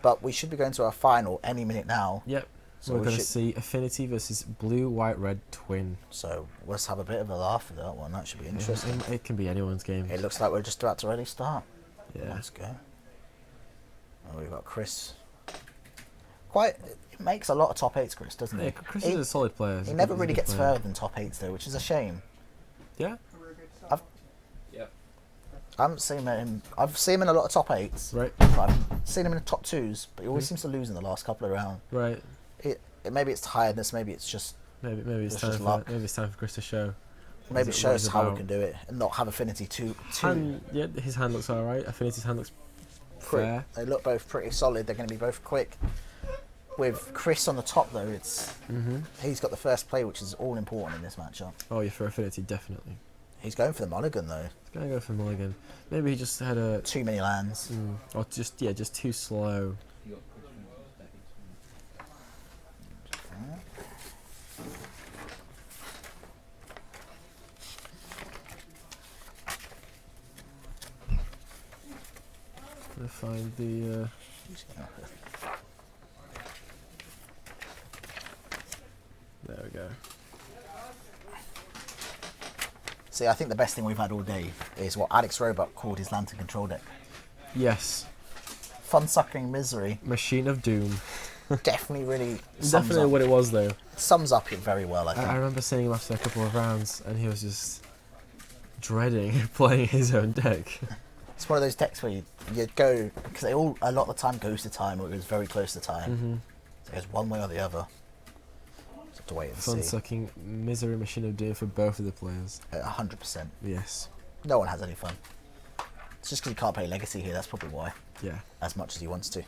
But we should be going to our final any minute now. Yep. So we're going to see Affinity versus Blue, White, Red Twin. So let's have a bit of a laugh at that one. That should be interesting. It can be anyone's game. It looks like we're just about to ready start. Yeah. Let's go. Oh, we've got Chris. It makes a lot of top 8s, Chris, doesn't he? Yeah, Chris is a solid player. He never really gets further than top 8s, though, which is a shame. Yeah. I haven't seen him. I've seen him in a lot of top 8s. Right. I've seen him in the top 2s, but he always seems to lose in the last couple of rounds. Right. Maybe it's tiredness. Maybe it's just. Maybe it's time for Chris to show. Maybe show us how we can do it and not have Affinity too. Yeah, his hand looks alright. Affinity's hand looks fair. They look both pretty solid. They're going to be both quick. With Chris on the top, though, he's got the first play, which is all important in this matchup. Oh, yeah, for Affinity, definitely. He's going for the mulligan, though. He's going to go for mulligan. Maybe he just had too many lands. Or just too slow. I'm going to find the... There we go. See, I think the best thing we've had all day is what Alex Robot called his Lantern Control deck. Yes. Fun-sucking misery. Machine of Doom. Definitely really Definitely what it was, though. Sums up it very well, I think. I remember seeing him after a couple of rounds, and he was just dreading playing his own deck. It's one of those decks where you go, because they all, a lot of the time, goes to time, or it goes very close to time. So it goes one way or the other. Just have to wait and see. Fun-sucking misery machine of doom for both of the players. 100%. Yes. No one has any fun. It's just because you can't play Legacy here, that's probably why. Yeah. As much as he wants to.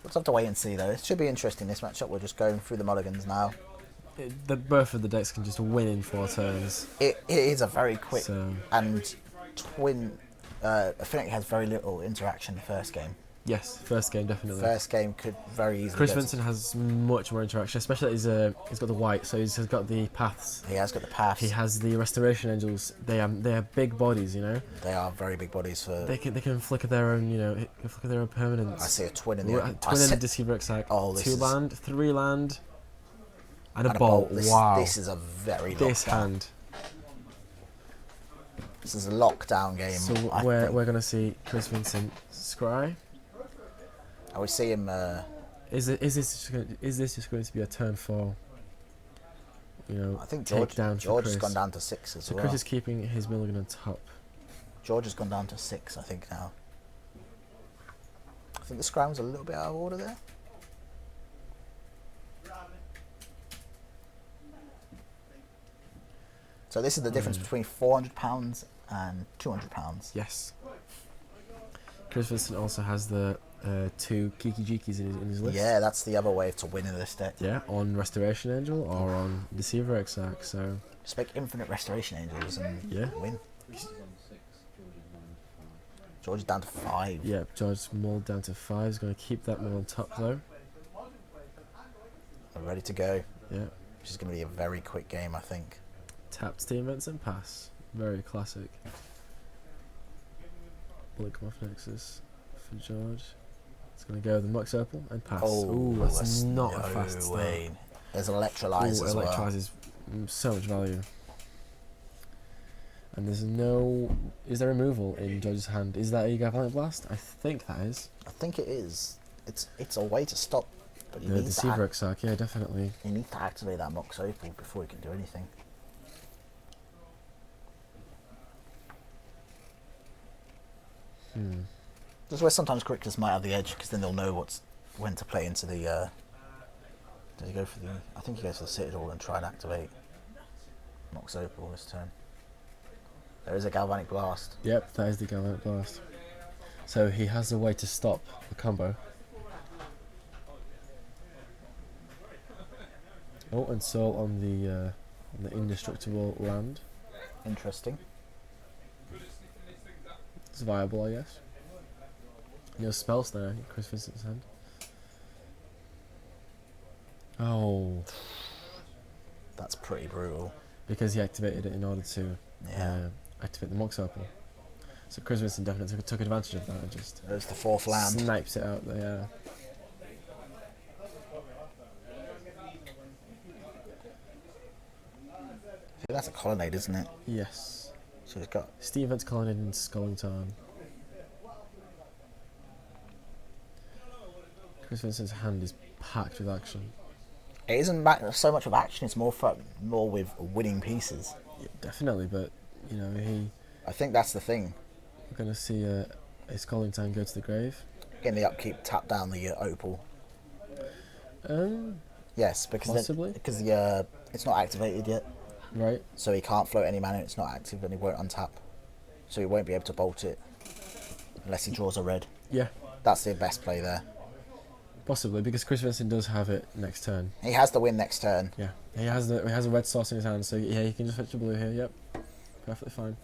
We'll have to wait and see, though. It should be interesting, this matchup. We're just going through the mulligans now. Both of the decks can just win in 4 turns. It is a very quick... And Twin... Affinity has very little interaction in the first game. Yes, first game definitely. First game could very easily... Vincent has much more interaction, especially that he's got the white, so he's got the paths. He has got the paths. He has the restoration angels. They are big bodies, you know. They are very big bodies for... They can flicker their own, flicker their own permanents. I see a twin in the... Twin and a Deceiver Exarch. Oh, 2 land, 3 land, and a bolt. Wow. This is a very This hand. This is a lockdown game. So we're going to see Chris Vincent scry. We see him... Is this just going to be a turn 4? I think George has gone down to 6 as well. So Chris is keeping his mulligan on top. George has gone down to 6, I think, now. I think the scram's a little bit out of order there. So this is the difference between £400 and £200. Yes. Chris Vincent also has the 2 Kiki Jikis in his list. Yeah, that's the other way to win in this deck. Yeah, on Restoration Angel or on Deceiver Exarch. So just make infinite Restoration Angels and win. George is down to 5. Yeah, George's mulled down to 5. He's going to keep that mull on top though. We're ready to go. Yeah. Which is going to be a very quick game, I think. Tap Steam Vincent pass. Very classic. Blink off Nexus for George. It's going to go with the Mux Opal and pass. Oh, that's not a fast way. start. There's an Electrolyze as well. Electrolyze is so much value. And there's no... Is there removal in George's hand? Is that a Galvanic Blast? I think that is. I think it is. It's a way to stop. But you the need Deceiver Exarch, yeah, definitely. You need to activate that Mux Opal before you can do anything. This is where sometimes Krystian might have the edge, because then they'll know when to play into the... Does he go for the... I think he goes for the Citadel and try and activate Mox Opal this turn. There is a Galvanic Blast. Yep, that is the Galvanic Blast. So he has a way to stop the combo. Oh, and Soul on the indestructible land. Interesting. It's viable, I guess. Spell Snare in Chris Vincent's hand. Oh. That's pretty brutal. Because he activated it in order to activate the Mox Opal. So Chris Vincent definitely took advantage of that and just There's the fourth land. snipes it out there. I think that's a colonnade, isn't it? Yes. So he's got. Stevens colonnade in Skullington. Chris Vincent's hand is packed with action. It isn't so much of action. It's more with winning pieces. Yeah, definitely, but you know I think that's the thing. we're going to see a Skullington go to the grave. Getting the upkeep, tap down the opal. Yes, because possibly. Because it's not activated yet. Right. So he can't float any mana. It's not active, and he won't untap. So he won't be able to bolt it unless he draws a red. Yeah. That's the best play there. Possibly, because Chris Vincent does have it next turn. He has the win next turn. Yeah, he has a red source in his hand, so yeah, he can just fetch a blue here. Yep, perfectly fine.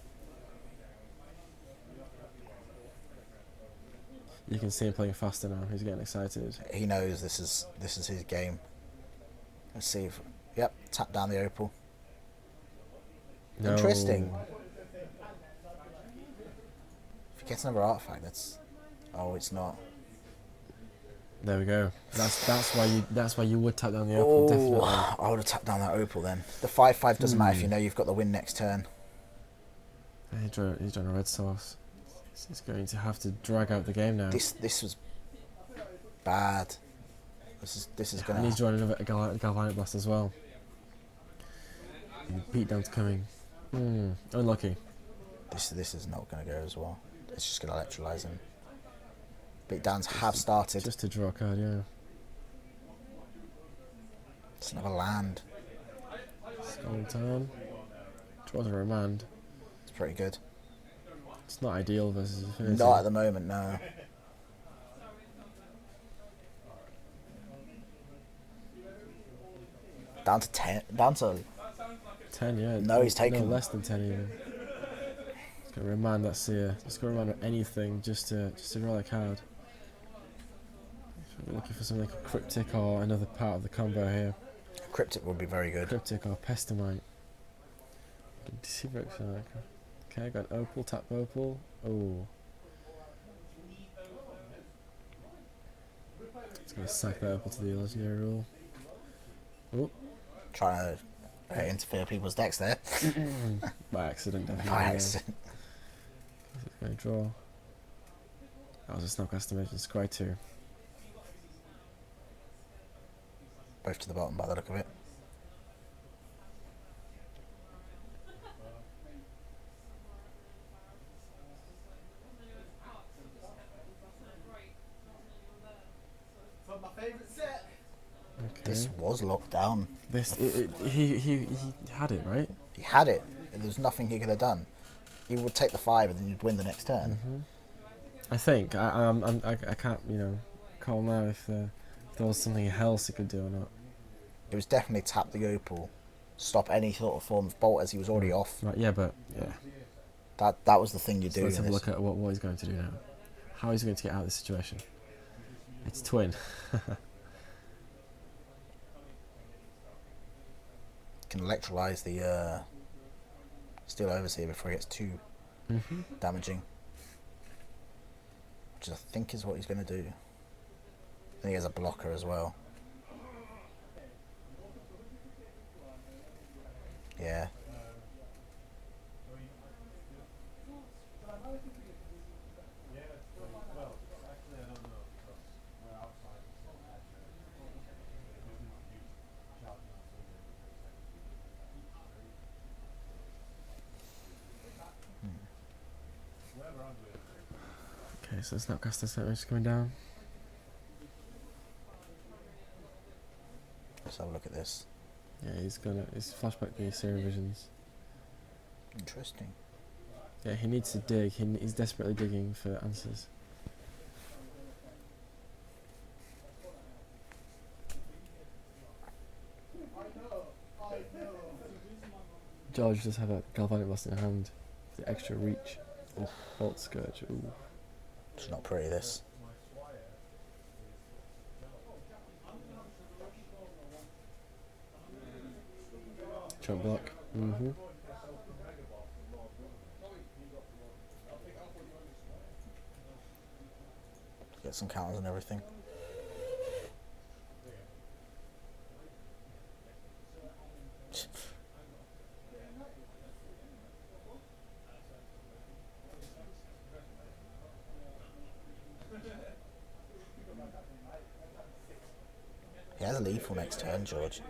You can see him playing faster now. He's getting excited. He knows this is his game. Let's see if tap down the opal. No. Interesting. If he gets another artifact, that's it's not. There we go. That's why you would tap down the opal, definitely. I would have tapped down that opal then. The 5/5 doesn't matter if you know you've got the win next turn. He's drawing a red source. He's going to have to drag out the game now. This was bad. This is going. And he's drawing another galvanic blast as well. Beat down's coming. Unlucky. This is not going to go as well. It's just going to electrolyze him. Beatdowns have started. Just to draw a card, yeah. It's another land. Skullington. Draws a remand. It's pretty good. It's not ideal versus Affinity. Not at the moment, no. Down to 10. Down to 10, yeah. No, he's taking. No, less than 10 even. Just gonna remand that seer. Just gonna remand anything just to draw a card. We're looking for something like a cryptic or another part of the combo here. Cryptic would be very good. Cryptic or Pestamite. Deceiver. Okay, I got opal, tap opal. Oh. It's gonna sack that opal to the legendary rule. Oh. Trying to interfere people's decks there. By accident, definitely. By accident. It's gonna draw. That was a snap estimation. Scry 2. Both to the bottom by the look of it. Okay. This was locked down. He had it, right? He had it. There was nothing he could have done. He would take the 5 and then you'd win the next turn. I think I can't call now if there was something else he could do or not. It was definitely tap the opal, stop any sort of form of bolt as he was already off. Right, yeah, but yeah. That was the thing you do. So let's have a look at what he's going to do now. How he's going to get out of this situation. It's twin. Can electrolyze the Steel Overseer before he gets too damaging. Which I think is what he's going to do. And he has a blocker as well. Yeah. Okay, so Snapcaster Settlement is coming down. Let's have a look at this. Yeah, he's flashback the Serum Visions. Interesting. Yeah, he needs to dig. He's desperately digging for answers. George does have a Galvanic Blast in hand. The extra reach. Oh, Bolt Scourge. Ooh. It's not pretty, this. Trump block. Get some counters and everything. He has a lethal next turn, George.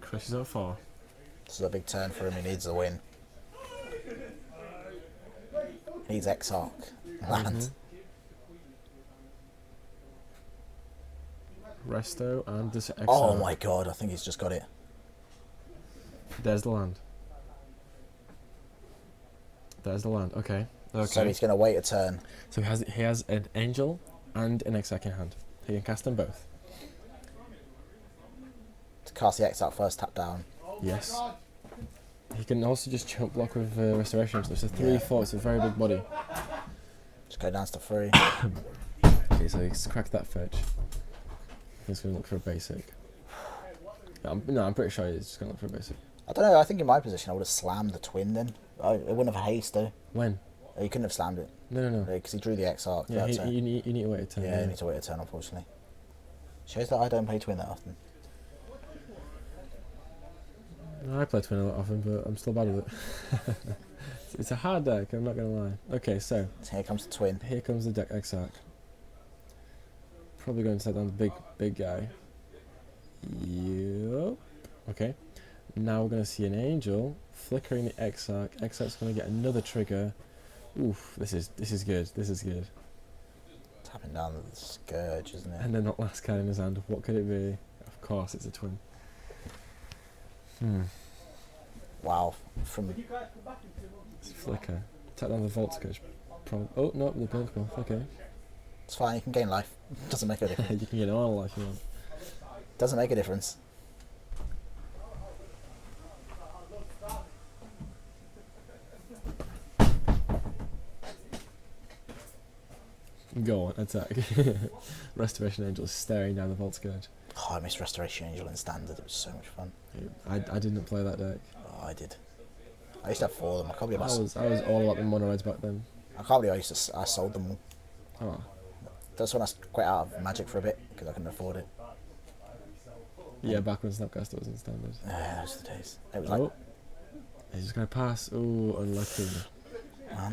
Chris is at 4. This is a big turn for him. He needs a win. He needs Exarch. Land. Resto and this Exarch. Oh my god, I think he's just got it. There's the land. There's the land. Okay. Okay. So he's going to wait a turn. So he has an angel and an Exarch in hand. He can cast them both. To cast the Exarch first, tap down. Yes. He can also just chump block with restoration. So it's a 3/4. It's a very big body. Just go down to 3. Okay, so he's cracked that fetch. He's going to look for a basic. I'm pretty sure he's just going to look for a basic. I don't know, I think in my position I would have slammed the twin then. It wouldn't have haste though. When? You couldn't have slammed it. No. Because he drew the Exarch. Yeah, you need to wait a turn. Yeah, you need to wait a turn, unfortunately. Shows that I don't play twin that often. No, I play twin a lot often, but I'm still bad with it. It's a hard deck, I'm not going to lie. Okay, so here comes the twin. Here comes the deck Exarch. Probably going to take down the big guy. Yup. Okay. Now we're going to see an angel flickering the Exarch. Exarch's going to get another trigger. Oof, this is good. This is good. Tapping down the Scourge, isn't it? And then that last card in his hand. What could it be? Of course, it's a twin. Wow. From it's flicker. Tap down the Vault Scourge. Oh no, the Build Call. Okay. It's fine. You can gain life. Doesn't make a difference. You can get all life you want. Doesn't make a difference. Go on, attack. Restoration Angel is staring down the Vault Scourge. Oh, I missed Restoration Angel in Standard. It was so much fun. I didn't play that deck. Oh, I did. I used to have 4 of them. I can't believe I was all about the mono reds back then. I can't believe I sold them all. Oh. That's when I quit out of Magic for a bit because I couldn't afford it. Yeah, back when Snapcaster was in Standard. Yeah, those are the days. It was like, he's just going to pass. Oh, unlucky.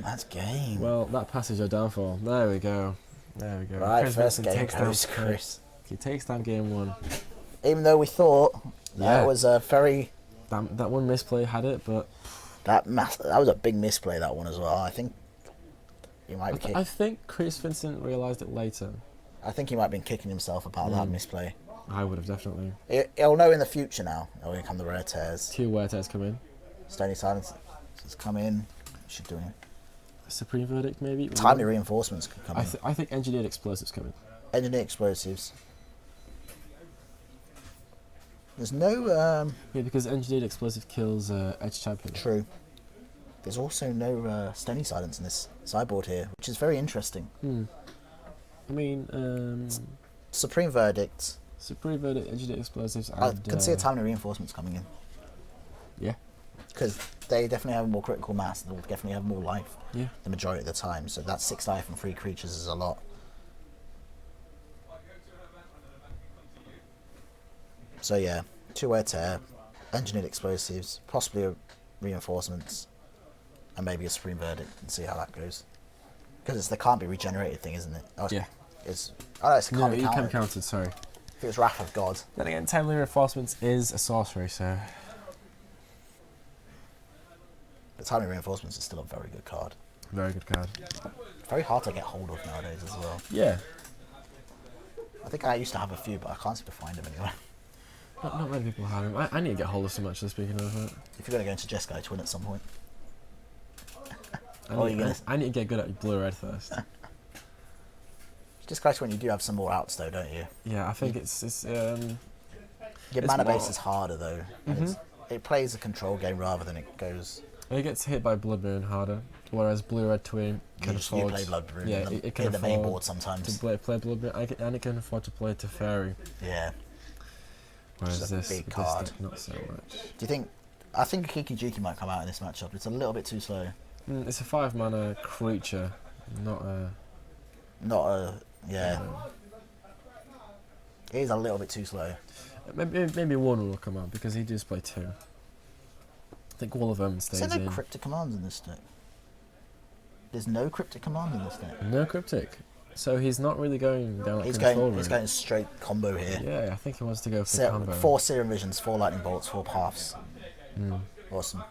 That's game. Well, that pass is your downfall. There we go. There we go. Right, Chris first Vincent game goes Chris. He takes down game 1. Even though we thought that was a very... That one misplay had it, but... That was a big misplay, that one as well. I think he might be kicking... I think Chris Vincent realised it later. I think he might have been kicking himself about that misplay. I would have, definitely. He'll know in the future now. When we come the rare tears. 2 rare tears come in. Stony Silence has come in. Should do it. Supreme Verdict, maybe? Timely Reinforcements could come in. I think Engineered Explosives come in. Engineered Explosives. There's no... Yeah, because Engineered Explosive kills Edge Champion. True. There's also no Stony Silence in this sideboard here, which is very interesting. I mean... Supreme Verdict. Supreme Verdict, Engineered Explosives, and... I can see a Timely Reinforcements coming in. Yeah. Because they definitely have more critical mass. They'll definitely have more life. Yeah. The majority of the time. So that's 6 life and 3 creatures is a lot. So yeah, 2-way tear, Engineered Explosives, possibly Reinforcements, and maybe a Supreme Verdict, and see how that goes. Because the can't be regenerated thing, isn't it? Oh, yeah. It's can't be countered. Counted, sorry. If it was Wrath of God. Then again, Timely Reinforcements is a sorcery, so... But Timely Reinforcements is still a very good card. Very good card. Very hard to get hold of nowadays as well. Yeah. I think I used to have a few, but I can't seem to find them anywhere. Not many people have them. I need to get hold of some, actually, speaking of it. If you're going to go into Jeskai to win at some point. I need to get good at blue-red first. Jeskai to win, you do have some more outs though, don't you? Yeah, I think it's your mana base is harder though. It plays a control game rather than it goes... It gets hit by Bloodmoon harder, whereas Blue-Red Twin can afford... You play Bloodmoon it can in the main board sometimes. To play Bloodmoon, and it can afford to play Teferi. Yeah. Whereas Which is a big card. this deck, not so much. Do you think I think Kiki-Jiki might come out in this matchup. It's a little bit too slow. It's a 5-mana creature, not a... Not a... Yeah. It is a little bit too slow. Maybe one will come out, because he does play 2. I think all of them stays Is there in. no cryptic commands in this deck? There's no cryptic command in this deck. No cryptic. So he's not really going down that He's control going. route. He's going straight combo here. Yeah, I think he wants to go for the combo. 4 Serum Visions, 4 Lightning Bolts, 4 Paths. Awesome.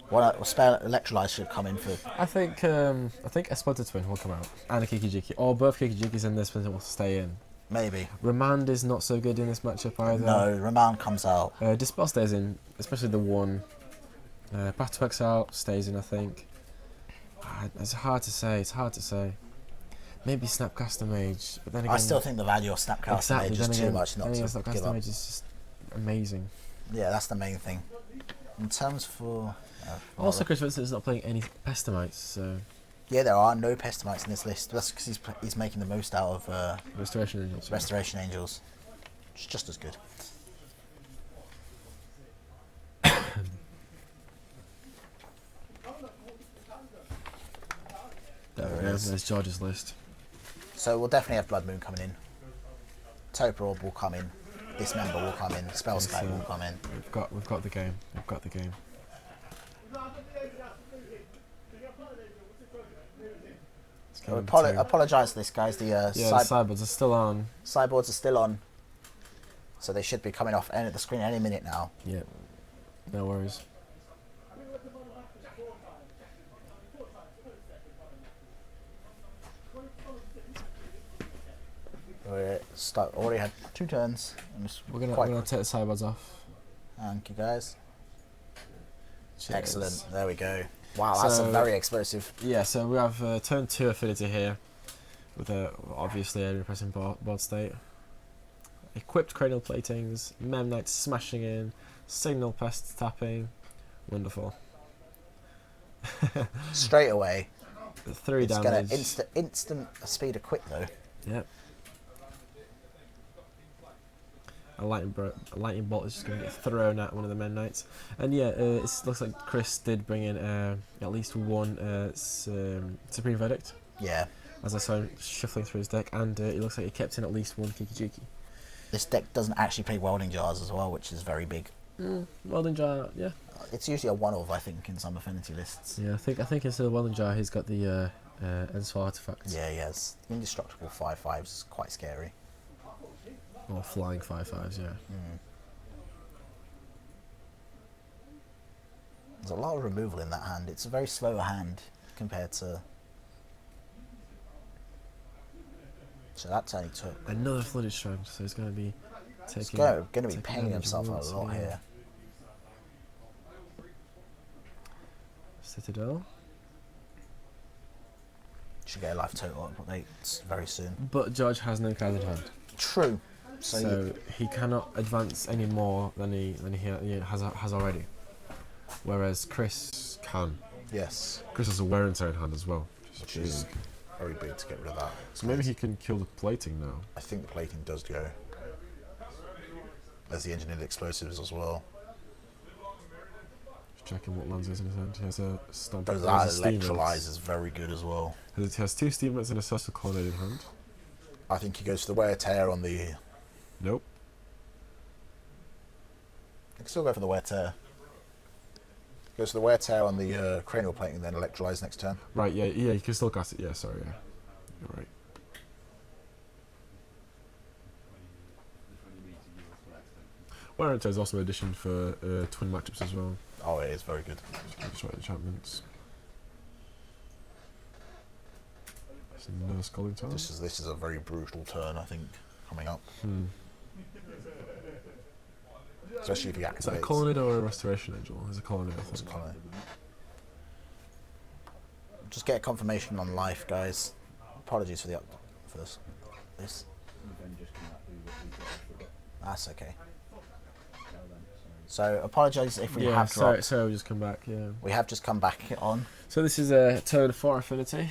What spell Electrolyze should come in for? I think a Splinter Twin will come out and a Kiki-Jiki, or both Kiki-Jikis and the Splinter will stay in. Maybe. Remand is not so good in this matchup either. No, Remand comes out. Dispel stays in, especially the 1. Path to Exile stays in, I think. It's hard to say. It's hard to say. Maybe Snapcaster Mage, but then again, I still think the value of Snapcaster Mage is too much not to give Snapcaster up. Mage is just amazing. Yeah, that's the main thing. In terms for... Also, Chris Vincent is not playing any Pestimites, so... Yeah, there are no Pestimites in this list. That's because he's making the most out of Restoration Angels. Restoration Angels. It's just as good. There we go. There's George's list. So we'll definitely have Blood Moon coming in. Taupe Orb will come in. Dismember will come in. Spellscape will come in. We've got the game. We've got the game. Apologise to this, guys. The sideboards are still on. Sideboards are still on. So they should be coming off the screen any minute now. Yeah. No worries. Already had 2 turns. We're gonna take the sideboards off. Thank you, guys. Cheers. Excellent. There we go. Wow, that's a very explosive. Yeah, so we have turn 2 Affinity here, with obviously a repressing board state. Equipped Cranial Platings, Mem Knights smashing in, Signal Pests tapping. Wonderful. Straight away. 3 it's damage. It's going to instant speed of quick though. Yep. A lightning bolt is just going to get thrown at one of the Men Knights. And yeah, it looks like Chris did bring in at least 1 Supreme Verdict. Yeah. As I saw him shuffling through his deck, and it looks like he kept in at least 1 Kiki-Jiki. This deck doesn't actually play Welding Jars as well, which is very big. Welding Jar, yeah. It's usually a one-of, I think, in some Affinity lists. Yeah, I think instead of Welding Jar, he's got the Ensor Artifact. Yeah, he has. Indestructible 5/5s is quite scary. Or flying 5/5s, yeah. There's a lot of removal in that hand. It's a very slow hand compared to... So that turn he took. Another Flooded Shrine, so he's going to be taking... He's going to be paying himself a lot here. Citadel. Should get a life total update very soon. But George has no cards in hand. True. So he cannot advance any more than he has already. Whereas Chris can. Yes. Chris has a wear and tear in hand as well. Which is very big to get rid of that. So maybe he can kill the plating now. I think the plating does go. There's the engineered explosives as well. Just checking what lands is in his hand. He has a stomp. But that electrolyze is very good as well. He has 2 Steamers and a Social Colonnade in hand. I think he goes for the wear tear on the... Nope. I can still go for the wear tear. Goes for the wear tear on the cranial plating and then electrolyze next turn. Right, yeah, you can still cast it. Yeah, sorry, yeah. You're right. Wear and tear is also an addition for twin matchups as well. Oh, it is very good. Just write enchantments. There's another Scalding Tarn. This is a very brutal turn, I think, coming up. Especially if he activates. Is that a Colonnade or a Restoration Angel? There's a Colonnade, I think. It's a Colonnade. Just get a confirmation on life, guys. Apologies for this. That's okay. So apologise if we have dropped. So we just come back. Yeah. We have just come back on. So this is a turn 4 Affinity.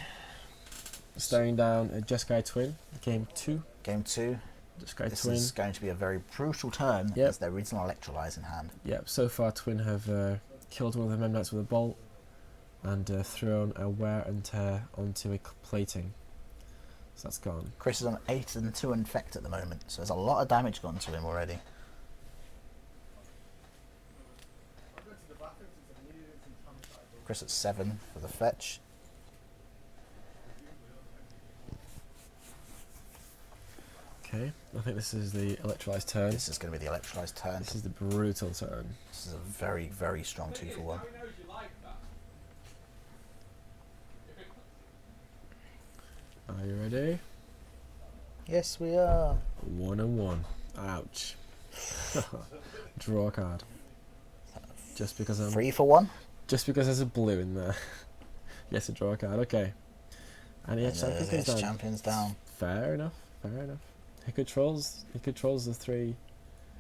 Staring down a Jeskai Twin. Game 2. Game 2. Jeskai This Twin. is going to be a very brutal turn Yep. as their original Electrolyze in hand. Yep, so far Twin have killed one of the Mem Knights with a bolt and thrown a wear and tear onto a plating. So that's gone. Chris is on 8 and 2 infect at the moment, so there's a lot of damage gone to him already. Chris at 7 for the fetch. Okay, I think this is the Electrolyzed turn. This is going to be the Electrolyze turn. This is the brutal turn. This is a very, very strong 2 for 1. Are you ready? Yes, we are. 1 and 1. Ouch. Draw a card. Just because I'm 3 for 1. just because there's a blue in there. Yes, a draw a card. Okay. And the And Edge the Champions Edge down. Champion's down. Fair enough. Fair enough. He controls the 3.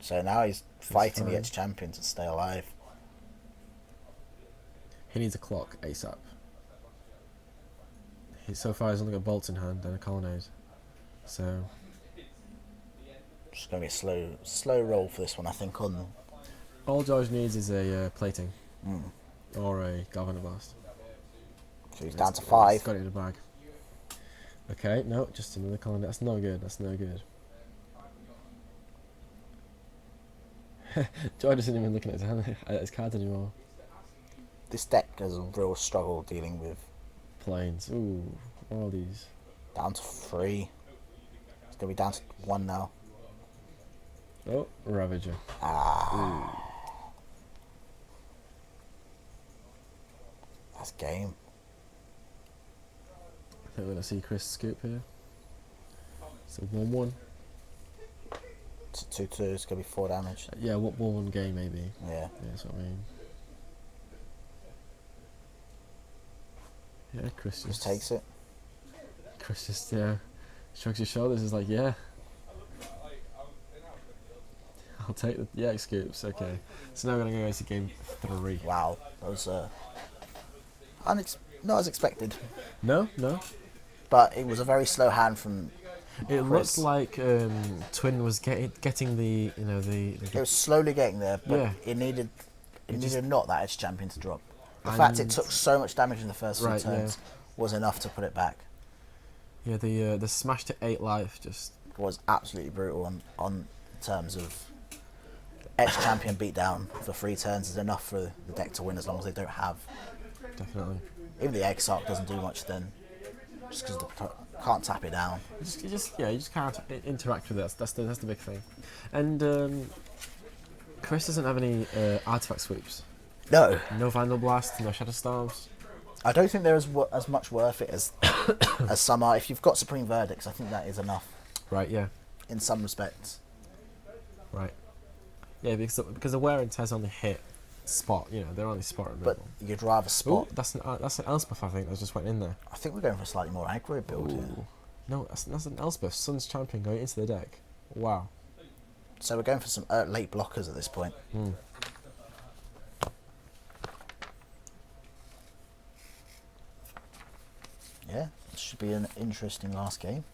So now he's fighting the fine. Edge Champion to stay alive. He needs a clock ASAP. So far he's only got bolts in hand and a colonnade. So It's going to be a slow roll for this one, I think. On all George needs is a plating mm. or a galvanic blast. So he's down to 5. He's got it in the bag. Okay, no, just another colonnade. That's no good. That's no good. George isn't even looking at his cards anymore. This deck has a real struggle dealing with. Planes. Ooh, all these. Down to 3. It's going to be down to 1 now. Oh, Ravager. Ah. That's game. I think we're going to see Chris scoop here. So 1-1. It's a 2-2. It's going to be 4 damage. Yeah, 1-1 game maybe. Yeah. Yeah, that's what I mean. Yeah, Chris Just takes it. Chris just shrugs his shoulders. Is like, yeah, I'll take the scoops. Okay, so now we're gonna go into game 3. Wow. That was not as expected. No, But it was a very slow hand from it Chris. looks like Twin was getting the It was slowly getting there, but Yeah. it needed just- not that Edge Champion to drop. The And- fact it took so much damage in the first few Right, turns was enough to put it back. yeah the smash to 8 life just Was absolutely brutal on terms of Edge Champion beatdown for 3 turns is enough for the deck to win as long as they don't have. definitely. Even the Egg Sock doesn't do much then, just because can't tap it down. You just can't interact with it. That's the big thing. And Chris doesn't have any artifact sweeps. No, No Vandal Blast, no Shadow Storms. I don't think there is as much worth it as as some are. If you've got Supreme Verdicts, I think that is enough Right, yeah. in some respects. Right. Yeah, because the wear and tear's only hit spot, they're only spot removal. But you'd rather spot. Ooh, that's an Elspeth, I think, that just went in there. I think we're going for a slightly more aggro build here. Ooh. No, that's an Elspeth. Sun's Champion going into the deck. Wow. So we're going for some late blockers at this point. Mm. Yeah, it should be an interesting last game.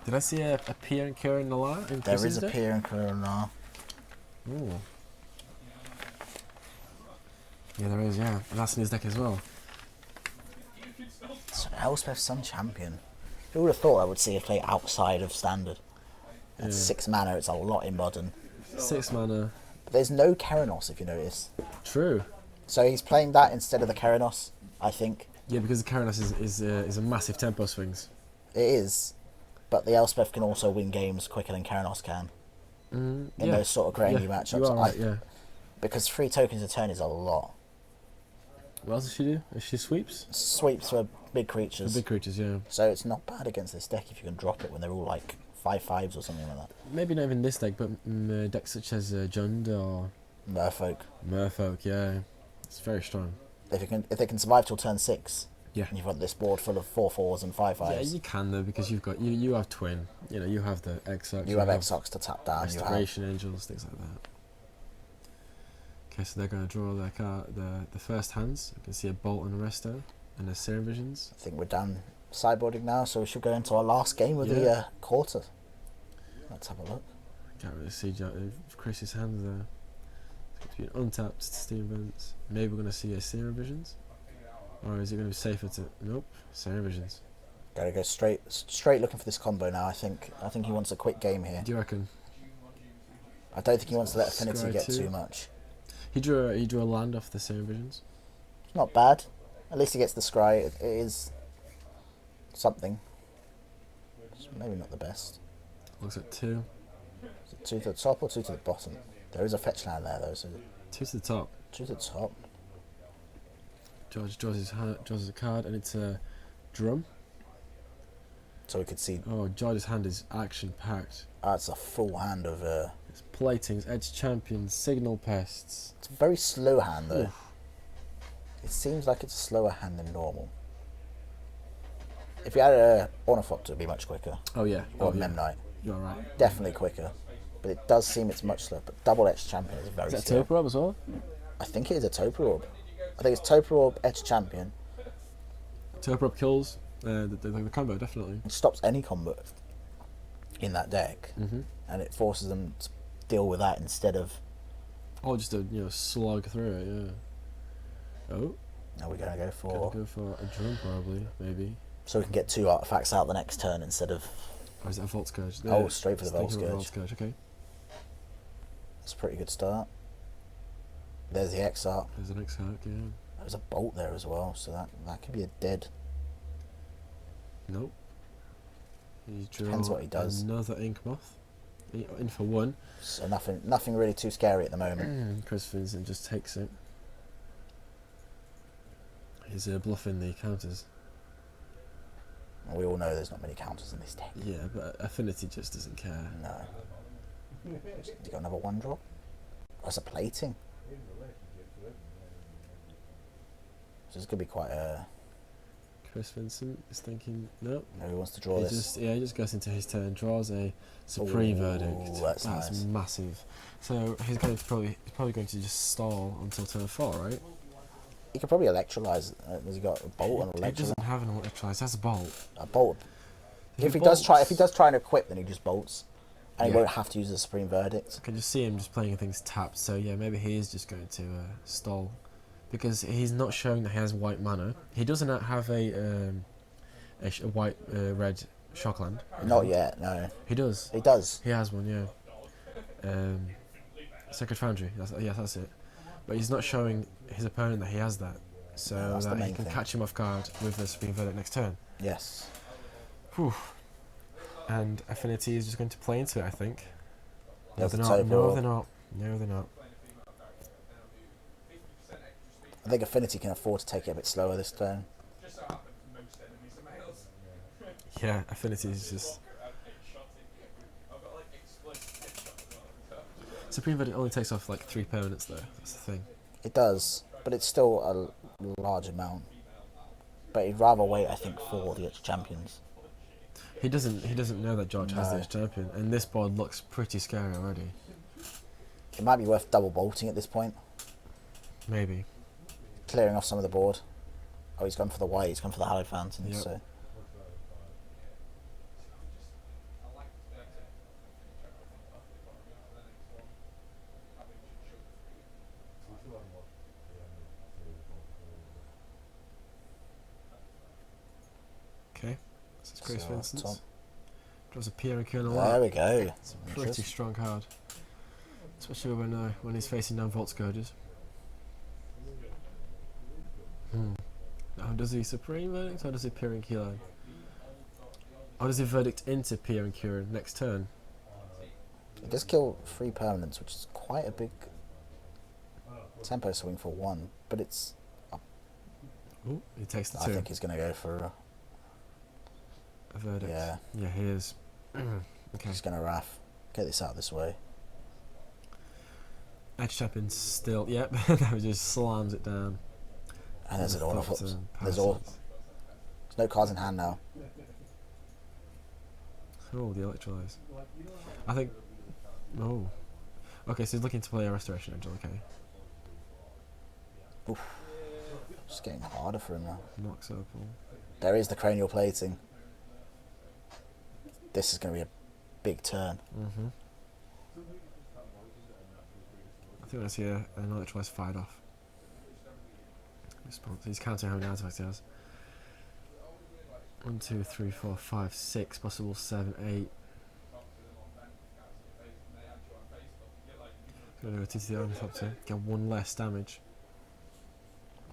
Did I see a Pier and Kira in the line? There is a Pier and Corona. Ooh. Yeah, there is, yeah. And that's in his deck as well. So Elspeth Sun Champion. Who would have thought I would see a play outside of standard? At Yeah. 6 mana, it's a lot in modern. 6 mana. But there's no Keranos, if you notice. True. So he's playing that instead of the Keranos, I think. Yeah, because the Karanos is a massive tempo swings. It is. But the Elspeth can also win games quicker than Keranos can. In Yeah. those sort of grainy You matchups. are right, yeah. Because 3 tokens a turn is a lot. What else does she do? She sweeps? Sweeps for big For creatures. big creatures, yeah. So it's not bad against this deck if you can drop it when they're all like 5/5s or something like that. Maybe not even this deck, but decks such as Jund or Merfolk. Merfolk, yeah. It's very strong. If they can survive till turn 6, Yeah. and you've got this board full of 4/4s and 5/5s. Yeah, you can though, because you have Twin. You have the Exarchs. You have Exox to tap down. Restoration Angels, things like that. Okay, so they're going to draw their card, the first hands. You can see a Bolt and a Resto, and a Serum Visions. I think we're down sideboarding now, so we should go into our last game with the quarter. Let's have a look. Can't really see Chris's hands there. It's going to be an untapped Steam Events. Maybe we're going to see a Serum Visions? Or is it going to be safer to... Nope, Serum Visions. Gotta go straight looking for this combo now, I think. I think he wants a quick game here. Do you reckon? I don't think he wants to let Affinity Scry get 2. too much. He drew a land off the Serum Visions. Not bad. At least he gets the scry. It is something. It's maybe not the best. Looks at 2. Is it 2 to the top or 2 to the bottom? There is a fetch land there though, so 2 to the top. 2 to the top. George draws his card, and it's a drum. So we could see. Oh, George's hand is action packed. That's a full hand of. It's Platings, Edge Champions, Signal Pests. It's a very slow hand though. Oof. It seems like it's a slower hand than normal. If you had a Ornithopter, it would be much quicker. Oh yeah. Or Oh, yeah. Memnite. You're right. Definitely quicker. But it does seem it's much slower. But double Edge Champion is very Is that slow. Toper as well? I think it is a Toper Orb. I think it's Toper Orb, Edge Champion. Toper kills the combo, definitely. It stops any combo in that deck. Mm-hmm. And it forces them to deal with that instead of. Or just a slog through it, yeah. Oh. Now we're going to go for. Gonna go for a drum probably, maybe. So we can get 2 artifacts out the next turn instead of. Or is that a Vault Scourge? Oh, straight for the Vault Vault Scourge. Scourge, okay. That's a pretty good start. There's the X-Arc. There's an X-Arc, yeah. There's a Bolt there as well, so that could be a dead. Nope. You draw Depends what he does. Another Ink Moth. In for 1. So nothing really too scary at the moment. Chris Vincent just takes it. He's bluffing the counters. We all know there's not many counters in this deck. Yeah, but Affinity just doesn't care. No. You got another 1-drop? That's a plating. So it's going to be quite a. Chris Vincent is thinking, nope. No, he wants to draw this. He just goes into his turn, draws a Supreme Ooh, Verdict. that's nice. Massive. So he's probably going to just stall until turn 4, right? He could probably electrolyze. Has he got a Bolt and He electrolyze? doesn't have an electrolyze. That's a Bolt. A Bolt. If he bolts- does try and equip, then he just bolts, and he Yeah. won't have to use the Supreme Verdict. I can just see him just playing things tapped. So yeah, maybe he is just going to stall, because he's not showing that he has white mana. He doesn't have a white red shockland. Not yet. No. He does. He does. He has one, yeah. Sacred Foundry. That's it. But he's not showing his opponent that he has that, so Yeah, that's the that he main can thing. catch him off guard with the Supreme Verdict next turn. Yes. Whew. And Affinity is just going to play into it, I think. No, There's they're the not. Toper No, Orb. they're not. No, they're not. I think Affinity can afford to take it a bit slower this turn. Yeah, Affinity is just. Supreme Verdict only takes off like 3 permanents, though. That's the thing. It does, but it's still a large amount. But he'd rather wait, I think, for the Edge Champions. He doesn't know that George has No. this champion, and this board looks pretty scary already. It might be worth double bolting at this point, Maybe. clearing off some of the board. Oh, he's gone for the white. He's gone for the Hallowed Fountain. Yep. So Okay. This is Chris So, Vincent. top. Draws a Pierre and Kern there we go. It's a pretty strong card. Especially when he's facing down Vault Scourges. Now does he Supreme Verdict or does he Pierre and Keyline? Or does he Verdict into Pierre and Kieran next turn? It does kill 3 permanents, which is quite a big tempo swing for 1. But it's. Ooh, he takes the I 2. think he's going to go for. A Verdict. Yeah. Yeah, he is. Okay. He's going to Wrath. Get this out this way. Edge Champion still. Yep. That just slams it down. And there's an Thought, Ornithopter. There's no cards in hand now. Oh, the Electrolyze. I think. Oh. Okay, so he's looking to play a Restoration Angel, okay. Oof. It's getting harder for him now. Mox Opal. There is the cranial plating. This is going to be a big turn. Mm-hmm. I think we'll see another choice fired off. Response. He's counting how many artifacts he has. 1, 2, 3, 4, 5, 6, possible 7, 8. Going to go to the ornithopter. Get 1 less damage.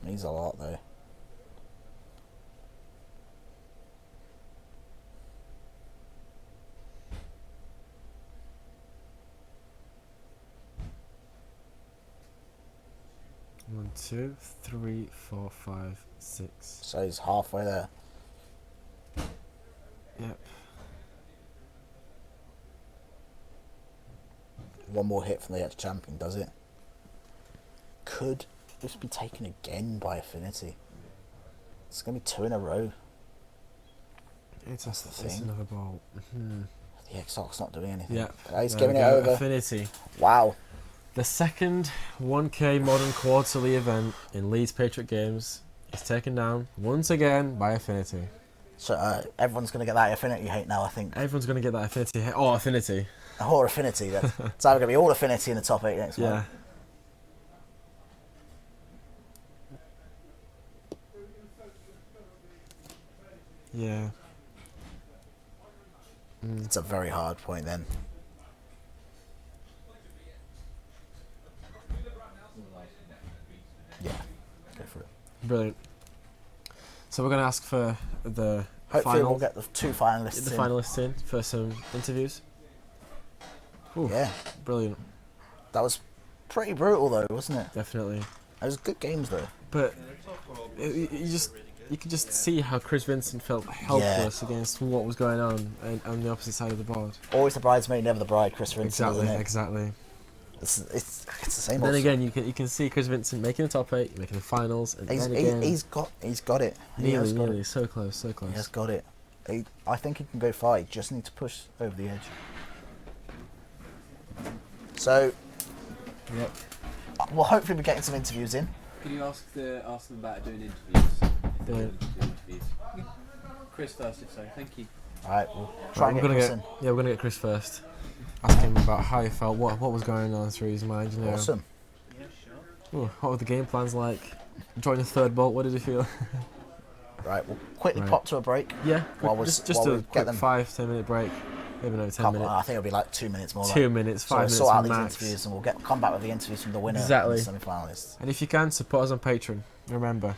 Needs a lot though. One, 2, 3, 4, 5, 6. So he's halfway there. Yep. One more hit from the ex-champion, does it? Could this be taken again by Affinity? It's going to be 2 in a row. It's That's the thing. another ball. The Exarch's not doing anything. Yep. He's giving it over. Affinity. Wow. The second 1K Modern Quarterly event in Leeds Patriot Games is taken down once again by Affinity. So everyone's going to get that Affinity hate now, I think. Everyone's going to get that Affinity hit. Oh, Affinity. Or Affinity. It's either going to be all Affinity in the top 8 next Yeah. month. Yeah. It's a very hard point then. Yeah, go for it. Brilliant. So we're going to ask for the Hopefully we'll get the 2 finalists the in. finalists in for some interviews. Ooh, Yeah, brilliant. that was pretty brutal though, wasn't it? Definitely. It was good games though. But you could just see how Chris Vincent felt helpless against what was going on the opposite side of the board. Always the bridesmaid, never the bride, Chris Vincent. Exactly, isn't it? exactly. It's the same. Then old again, you can see Chris Vincent making the top 8, making the finals, and then again, he's got it. He has got nearly, it. so close, so close. He has got it. I think he can go far. He just needs to push over the edge. So, Yep. we'll hopefully be getting some interviews in. Can you ask them about doing interviews? If they Yeah. want to do interviews. Chris first, if so. Thank you. All right, we'll try and we're get gonna Chris get in. yeah, we're gonna get Chris first. Ask him about how he felt, what was going on through his mind. You know, Awesome. Ooh, what were the game plans like? Join the third bolt. What did you feel? Right, we'll quickly Right. pop to a break. Yeah, While we- just while a we get quick them- 5-10 minute break. Maybe no 10 Couple- minutes. I think it'll be like 2 minutes more. 2 minutes, So 5 we'll minutes sort out these max. interviews and we'll come back with the interviews from the winner Exactly. and the semi-finalists. And if you can, support us on Patreon. Remember,